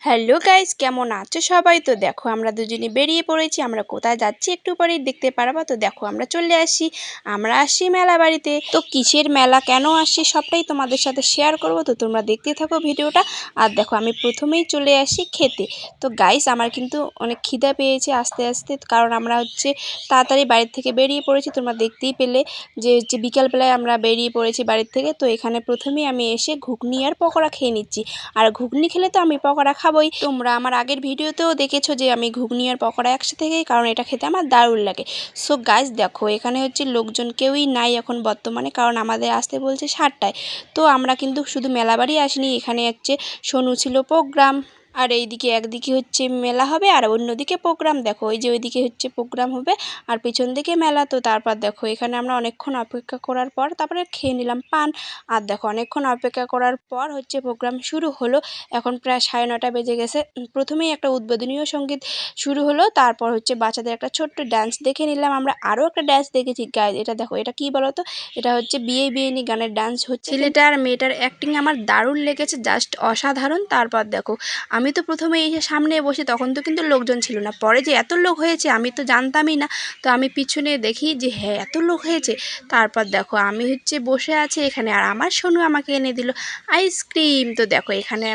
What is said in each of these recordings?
Hello guys, কেমন আছো সবাই? তো দেখো আমরা দুজনে বেরিয়ে পড়েছি। আমরা কোথায় যাচ্ছি একটু পরেই দেখতে পারবা। তো দেখো আমরা চলে আসি, আমরা আসি মেলা বাড়িতে। তো কিসের মেলা, কেন আসি সবটাই তোমাদের সাথে শেয়ার করব। তো তোমরা দেখতে থাকো ভিডিওটা। আর দেখো আমি প্রথমেই চলে আসি খেতে। তো গাইস আমার কিন্তু অনেক খিদা পেয়েছে আস্তে আস্তে, কারণ আমরা হচ্ছে তাড়াতাড়ি বাড়ির থেকে বেরিয়ে পড়েছি। তোমরা দেখতেই পেলে যে বিকালবেলায় আমরা বেরিয়ে পড়েছি বাড়ির থেকে। তো এখানে প্রথমেই আমি এসে ঘুগনি আর পকোড়া খেয়ে নিচ্ছি। আর ঘুগনি খেলে তো আমি পকোড়া খাবোই। তোমরা আমার আগের ভিডিওতেও দেখেছো যে আমি ঘুগনি আর পকোড়া একসাথে খাই, কারণ এটা খেতে আমার দারুণ লাগে। সো গাইস দেখো এখানে হচ্ছে লোকজন কেউই নাই এখন বর্তমানে, কারণ আমাদের আসতে বলছে 7টায়। তো আমরা কিন্তু শুধু মেলাবাড়ি আসিনি, এখানে হচ্ছে সোনু ছিল প্রোগ্রাম। আর এইদিকে একদিকে হচ্ছে মেলা হবে আর অন্যদিকে প্রোগ্রাম। দেখো ওই যে ওইদিকে হচ্ছে প্রোগ্রাম হবে আর পিছন দিকে মেলা। তো তারপর দেখো এখানে আমরা অনেকক্ষণ অপেক্ষা করার পর তারপরে খেয়ে নিলাম পান। আর দেখো অনেকক্ষণ অপেক্ষা করার পর হচ্ছে প্রোগ্রাম শুরু হলো। এখন প্রায় 9:30 বেজে গেছে। প্রথমেই একটা উদ্বোধনীয় সঙ্গীত শুরু হলো, তারপর হচ্ছে বাচ্চাদের একটা ছোট্ট ডান্স দেখে নিলাম আমরা। আরও একটা ডান্স দেখেছি গাইজ, এটা দেখো এটা কি বলো তো, এটা হচ্ছে বিয়ে বিয়েনি গানের ডান্স হচ্ছে। ছেলেটা আর মেয়েটার অ্যাক্টিং আমার দারুণ লেগেছে, জাস্ট অসাধারণ। তারপর দেখো আমি তো প্রথমে এসে সামনে বসে, তখন তো কিন্তু লোকজন ছিল না, পরে যে এত লোক হয়েছে আমি তো জানতামই না। তো আমি পিছনে দেখি যে হ্যাঁ এত লোক হয়েছে। তারপর দেখো আমি হচ্ছে বসে আছি এখানে, আর আমার সোনু আমাকে এনে দিল আইসক্রিম। তো দেখো এখানে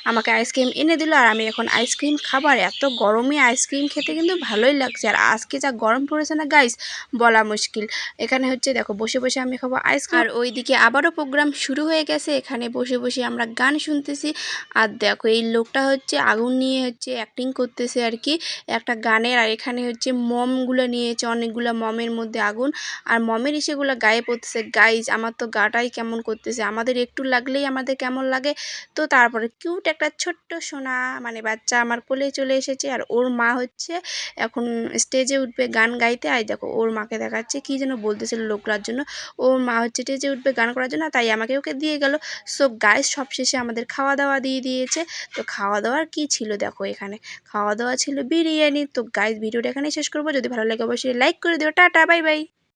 আমাকে আইসক্রিম এনে দিল আর আমি এখন আইসক্রিম খাবো। আর এত গরমে আইসক্রিম খেতে কিন্তু ভালোই লাগছে। আর আজকে যা গরম পড়েছে না গাইস, বলা মুশকিল। এখানে হচ্ছে দেখো বসে বসে আমি খাবো আইসক্রিম। আর ওইদিকে আবারও প্রোগ্রাম শুরু হয়ে গেছে, এখানে বসে বসে আমরা গান শুনতেছি। আর দেখো এই লোকটা হচ্ছে আগুন নিয়ে হচ্ছে অ্যাক্টিং করতেছে আর কি, একটা গানের। আর এখানে হচ্ছে মমগুলো নিয়েছে, অনেকগুলো মমের মধ্যে আগুন, আর মমের ইসেগুলো গায়ে পড়তেছে। গাইজ আমার তো গাটাই কেমন করতেছে, আমাদের একটু লাগলেই আমাদের কেমন লাগে। তো তারপরে কিউট একটা ছোট্ট সোনা মানে বাচ্চা আমার কোলে চলে এসেছে, আর ওর মা হচ্ছে এখন স্টেজে উঠবে গান গাইতে। আর দেখো ওর মাকে দেখাচ্ছে কি যেন বলতেছিল লোকরার জন্য, ওর মা হচ্ছে স্টেজে উঠবে গান করার জন্য, তাই আমাকে ওকে দিয়ে গেল। সো গাইস সবশেষে আমাদের খাওয়া দাওয়া দিয়ে দিয়েছে। তো খাওয়া দাওয়ার কি ছিল দেখো, এখানে খাওয়া দাওয়া ছিল বিরিয়ানি। তো গাইস ভিডিওটা এখানে শেষ করবো, যদি ভালো লাগে অবশ্যই লাইক করে দিও। Tata bye bye.